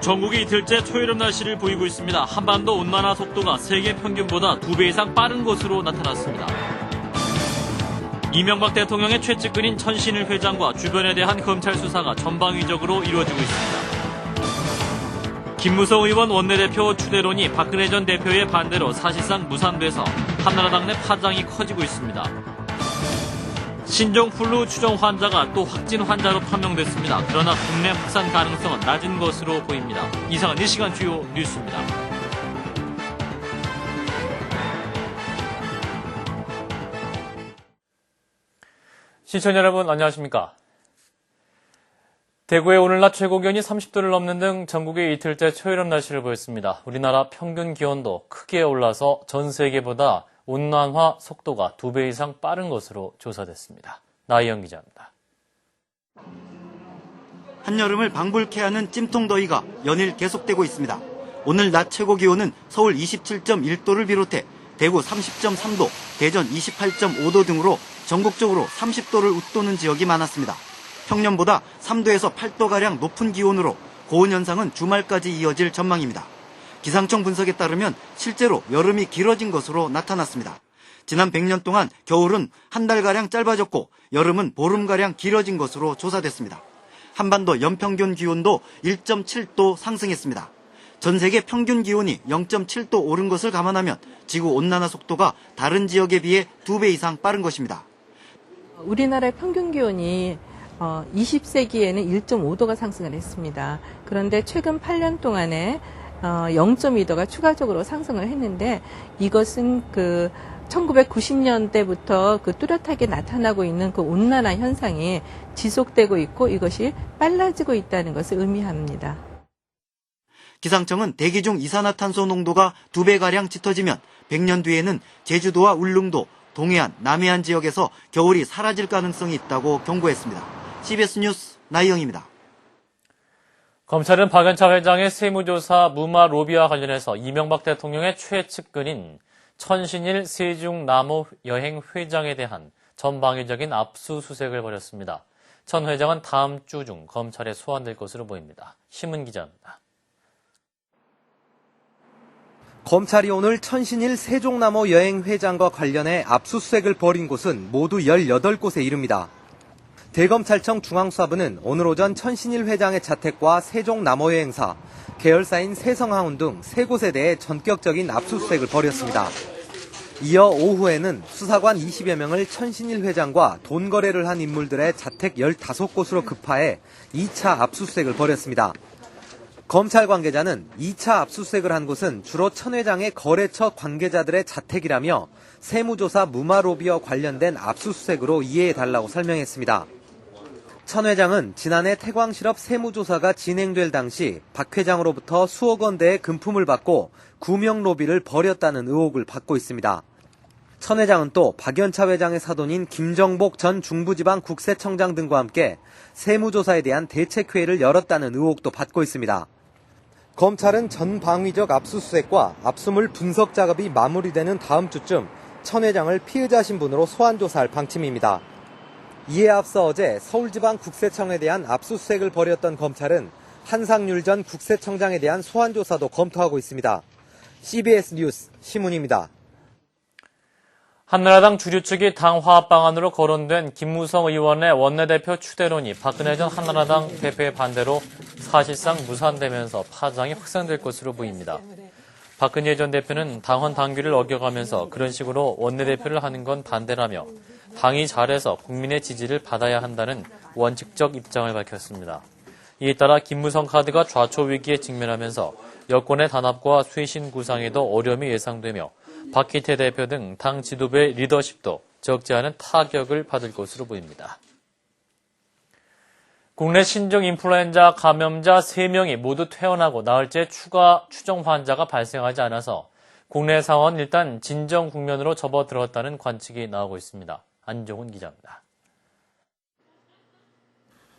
전국이 이틀째 초여름 날씨를 보이고 있습니다. 한반도 온난화 속도가 세계 평균보다 2배 이상 빠른 것으로 나타났습니다. 이명박 대통령의 최측근인 천신일 회장과 주변에 대한 검찰 수사가 전방위적으로 이루어지고 있습니다. 김무성 의원 원내대표 추대론이 박근혜 전 대표의 반대로 사실상 무산돼서 한나라당 내 파장이 커지고 있습니다. 신종플루 추정 환자가 또 확진 환자로 판명됐습니다. 그러나 국내 확산 가능성은 낮은 것으로 보입니다. 이상은 이 시간 주요 뉴스입니다. 시청자 여러분 안녕하십니까? 대구의 오늘 낮 최고 기온이 30도를 넘는 등 전국의 이틀째 초여름 날씨를 보였습니다. 우리나라 평균 기온도 크게 올라서 전 세계보다 온난화 속도가 2배 이상 빠른 것으로 조사됐습니다. 나희영 기자입니다. 한여름을 방불케 하는 찜통더위가 연일 계속되고 있습니다. 오늘 낮 최고 기온은 서울 27.1도를 비롯해 대구 30.3도, 대전 28.5도 등으로 전국적으로 30도를 웃도는 지역이 많았습니다. 평년보다 3도에서 8도가량 높은 기온으로 고온 현상은 주말까지 이어질 전망입니다. 기상청 분석에 따르면 실제로 여름이 길어진 것으로 나타났습니다. 지난 100년 동안 겨울은 한 달가량 짧아졌고 여름은 보름가량 길어진 것으로 조사됐습니다. 한반도 연평균 기온도 1.7도 상승했습니다. 전 세계 평균 기온이 0.7도 오른 것을 감안하면 지구 온난화 속도가 다른 지역에 비해 2배 이상 빠른 것입니다. 우리나라의 평균 기온이 20세기에는 1.5도가 상승을 했습니다. 그런데 최근 8년 동안에 0.2도가 추가적으로 상승을 했는데 이것은 1990년대부터 뚜렷하게 나타나고 있는 온난화 현상이 지속되고 있고 이것이 빨라지고 있다는 것을 의미합니다. 기상청은 대기 중 이산화탄소 농도가 2배가량 짙어지면 100년 뒤에는 제주도와 울릉도, 동해안, 남해안 지역에서 겨울이 사라질 가능성이 있다고 경고했습니다. CBS 뉴스 나희영입니다. 검찰은 박연차 회장의 세무조사 무마 로비와 관련해서 이명박 대통령의 최측근인 천신일 세종나무 여행 회장에 대한 전방위적인 압수수색을 벌였습니다. 천 회장은 다음 주 중 검찰에 소환될 것으로 보입니다. 신문 기자입니다. 검찰이 오늘 천신일 세종나무 여행 회장과 관련해 압수수색을 벌인 곳은 모두 18곳에 이릅니다. 대검찰청 중앙수사부는 오늘 오전 천신일 회장의 자택과 세종나무 여행사, 계열사인 세성하운 등 3곳에 대해 전격적인 압수수색을 벌였습니다. 이어 오후에는 수사관 20여 명을 천신일 회장과 돈 거래를 한 인물들의 자택 15곳으로 급파해 2차 압수수색을 벌였습니다. 검찰 관계자는 2차 압수수색을 한 곳은 주로 천 회장의 거래처 관계자들의 자택이라며 세무조사 무마 로비와 관련된 압수수색으로 이해해달라고 설명했습니다. 천 회장은 지난해 태광실업 세무조사가 진행될 당시 박 회장으로부터 수억 원대의 금품을 받고 구명 로비를 벌였다는 의혹을 받고 있습니다. 천 회장은 또 박연차 회장의 사돈인 김정복 전 중부지방국세청장 등과 함께 세무조사에 대한 대책회의를 열었다는 의혹도 받고 있습니다. 검찰은 전방위적 압수수색과 압수물 분석 작업이 마무리되는 다음 주쯤 천 회장을 피의자 신분으로 소환조사할 방침입니다. 이에 앞서 어제 서울지방국세청에 대한 압수수색을 벌였던 검찰은 한상률 전 국세청장에 대한 소환조사도 검토하고 있습니다. CBS 뉴스 신문입니다. 한나라당 주류 측이 당 화합 방안으로 거론된 김무성 의원의 원내대표 추대론이 박근혜 전 한나라당 대표의 반대로 사실상 무산되면서 파장이 확산될 것으로 보입니다. 박근혜 전 대표는 당헌 당규를 어겨가면서 그런 식으로 원내대표를 하는 건 반대라며 당이 잘해서 국민의 지지를 받아야 한다는 원칙적 입장을 밝혔습니다. 이에 따라 김무성 카드가 좌초 위기에 직면하면서 여권의 단합과 쇄신 구상에도 어려움이 예상되며 박희태 대표 등 당 지도부의 리더십도 적지 않은 타격을 받을 것으로 보입니다. 국내 신종 인플루엔자 감염자 3명이 모두 퇴원하고 나흘째 추가 추정 환자가 발생하지 않아서 국내 상황은 일단 진정 국면으로 접어들었다는 관측이 나오고 있습니다. 안종훈 기자입니다.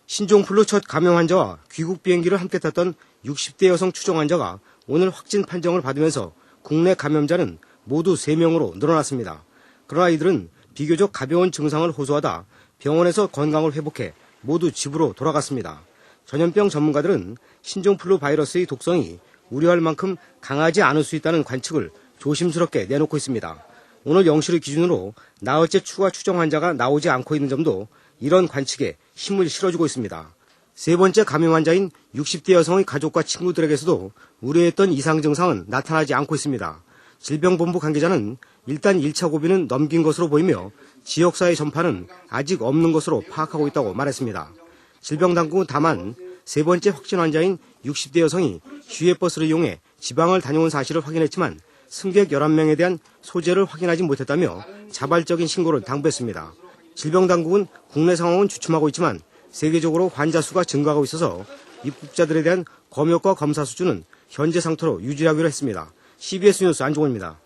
신종플루 첫 감염 환자와 귀국 비행기를 함께 탔던 60대 여성 추정 환자가 오늘 확진 판정을 받으면서 국내 감염자는 모두 3명으로 늘어났습니다. 그러나 이들은 비교적 가벼운 증상을 호소하다 병원에서 건강을 회복해 모두 집으로 돌아갔습니다. 전염병 전문가들은 신종플루 바이러스의 독성이 우려할 만큼 강하지 않을 수 있다는 관측을 조심스럽게 내놓고 있습니다. 오늘 0시를 기준으로 나흘째 추가 추정 환자가 나오지 않고 있는 점도 이런 관측에 힘을 실어주고 있습니다. 세 번째 감염 환자인 60대 여성의 가족과 친구들에게서도 우려했던 이상 증상은 나타나지 않고 있습니다. 질병본부 관계자는 일단 1차 고비는 넘긴 것으로 보이며 지역사회 전파는 아직 없는 것으로 파악하고 있다고 말했습니다. 질병당국은 다만 세 번째 확진 환자인 60대 여성이 주외버스를 이용해 지방을 다녀온 사실을 확인했지만 승객 11명에 대한 소재를 확인하지 못했다며 자발적인 신고를 당부했습니다. 질병당국은 국내 상황은 주춤하고 있지만 세계적으로 환자 수가 증가하고 있어서 입국자들에 대한 검역과 검사 수준은 현재 상태로 유지하기로 했습니다. CBS 뉴스 안종호입니다.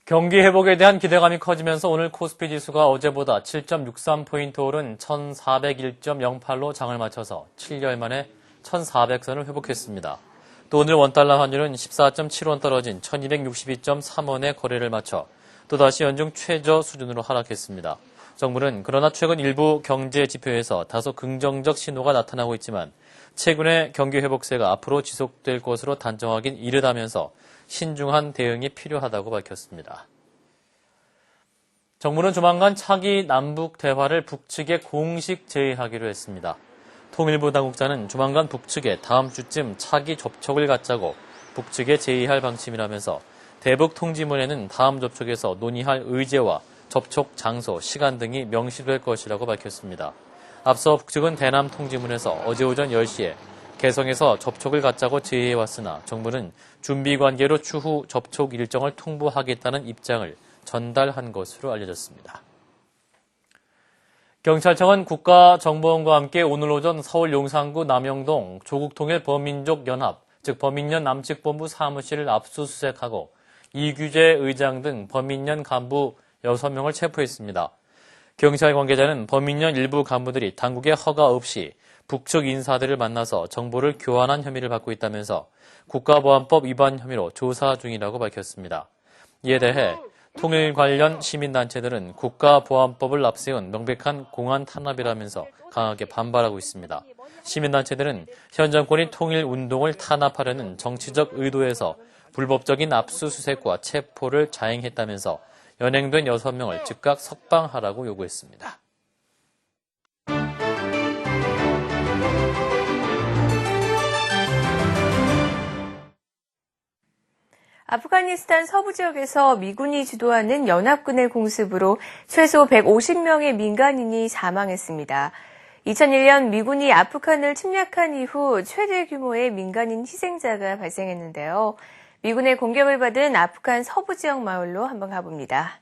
경기 회복에 대한 기대감이 커지면서 오늘 코스피 지수가 어제보다 7.63포인트 오른 1401.08로 장을 마쳐서 7개월 만에 1400선을 회복했습니다. 또 오늘 원달러 환율은 14.7원 떨어진 1262.3원에 거래를 마쳐 또다시 연중 최저 수준으로 하락했습니다. 정부는 그러나 최근 일부 경제 지표에서 다소 긍정적 신호가 나타나고 있지만 최근의 경기 회복세가 앞으로 지속될 것으로 단정하긴 이르다면서 신중한 대응이 필요하다고 밝혔습니다. 정부는 조만간 차기 남북 대화를 북측에 공식 제의하기로 했습니다. 통일부 당국자는 조만간 북측에 다음 주쯤 차기 접촉을 갖자고 북측에 제의할 방침이라면서 대북 통지문에는 다음 접촉에서 논의할 의제와 접촉 장소, 시간 등이 명시될 것이라고 밝혔습니다. 앞서 북측은 대남 통지문에서 어제 오전 10시에 개성에서 접촉을 갖자고 제의해왔으나 정부는 준비 관계로 추후 접촉 일정을 통보하겠다는 입장을 전달한 것으로 알려졌습니다. 경찰청은 국가정보원과 함께 오늘 오전 서울 용산구 남영동 조국통일범민족연합, 즉 범민련 남측본부 사무실을 압수수색하고 이규재 의장 등 범민련 간부 6명을 체포했습니다. 경찰 관계자는 범민련 일부 간부들이 당국의 허가 없이 북측 인사들을 만나서 정보를 교환한 혐의를 받고 있다면서 국가보안법 위반 혐의로 조사 중이라고 밝혔습니다. 이에 대해 통일 관련 시민단체들은 국가보안법을 앞세운 명백한 공안 탄압이라면서 강하게 반발하고 있습니다. 시민단체들은 현 정권이 통일운동을 탄압하려는 정치적 의도에서 불법적인 압수수색과 체포를 자행했다면서 연행된 6명을 즉각 석방하라고 요구했습니다. 아프가니스탄 서부 지역에서 미군이 주도하는 연합군의 공습으로 최소 150명의 민간인이 사망했습니다. 2001년 미군이 아프간을 침략한 이후 최대 규모의 민간인 희생자가 발생했는데요. 미군의 공격을 받은 아프간 서부 지역 마을로 한번 가봅니다.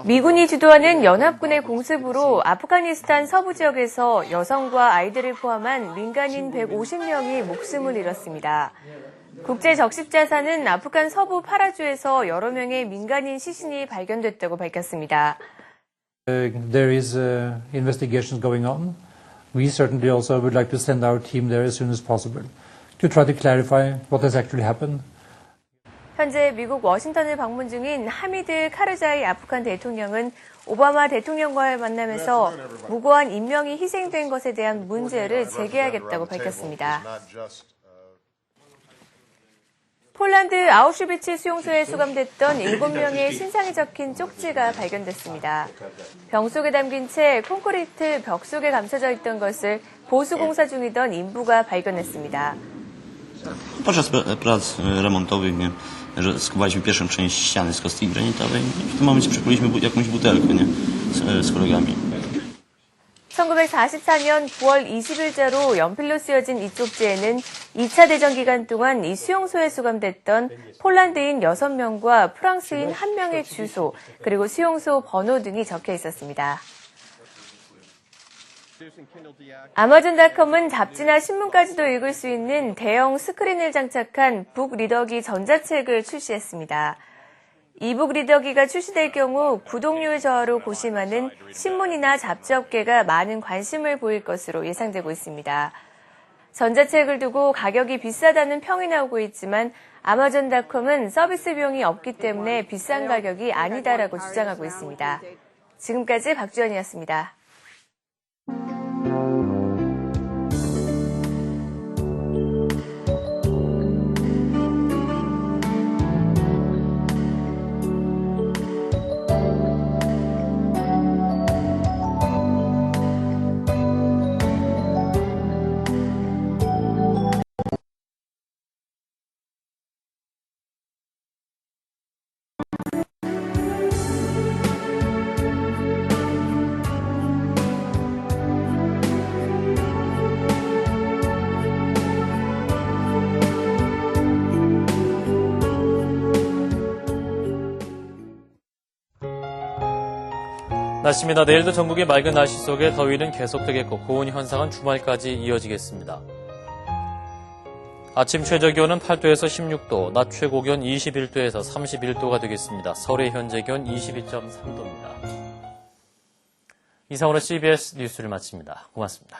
미군이 주도하는 연합군의 공습으로 아프가니스탄 서부 지역에서 여성과 아이들을 포함한 민간인 150명이 목숨을 잃었습니다. 국제적십자사는 아프간 서부 파라주에서 여러 명의 민간인 시신이 발견됐다고 밝혔습니다. There is investigations going on. We certainly also would like to send our team there as soon as possible to try to clarify what has actually happened. 현재 미국 워싱턴을 방문 중인 하미드 카르자이 아프간 대통령은 오바마 대통령과의 만남에서 무고한 인명이 희생된 것에 대한 문제를 제기하겠다고 밝혔습니다. 폴란드 아우슈비츠 수용소에 수감됐던 7명의 신상이 적힌 쪽지가 발견됐습니다. 병 속에 담긴 채 콘크리트 벽 속에 감춰져 있던 것을 보수공사 중이던 인부가 발견했습니다. Podczas prac remontowych skowaliśmy pierwszą część ściany z kostki granitowej i w tym momencie przykryliśmy jakąś butelkę z kolegami. 1944년 9월 20일자로 연필로 쓰여진 이 쪽지에는 2차 대전 기간 동안 이 수용소에 수감됐던 폴란드인 6명과 프랑스인 1명의 주소, 그리고 수용소 번호 등이 적혀 있었습니다. 아마존닷컴은 잡지나 신문까지도 읽을 수 있는 대형 스크린을 장착한 북 리더기 전자책을 출시했습니다. 이북 리더기가 출시될 경우 구독률 저하로 고심하는 신문이나 잡지업계가 많은 관심을 보일 것으로 예상되고 있습니다. 전자책을 두고 가격이 비싸다는 평이 나오고 있지만 아마존닷컴은 서비스 비용이 없기 때문에 비싼 가격이 아니다라고 주장하고 있습니다. 지금까지 박주연이었습니다. 날씨입니다. 내일도 전국의 맑은 날씨 속에 더위는 계속되겠고 고온 현상은 주말까지 이어지겠습니다. 아침 최저기온은 8도에서 16도, 낮 최고기온 21도에서 31도가 되겠습니다. 서울의 현재 기온 22.3도입니다. 이상으로 CBS 뉴스를 마칩니다. 고맙습니다.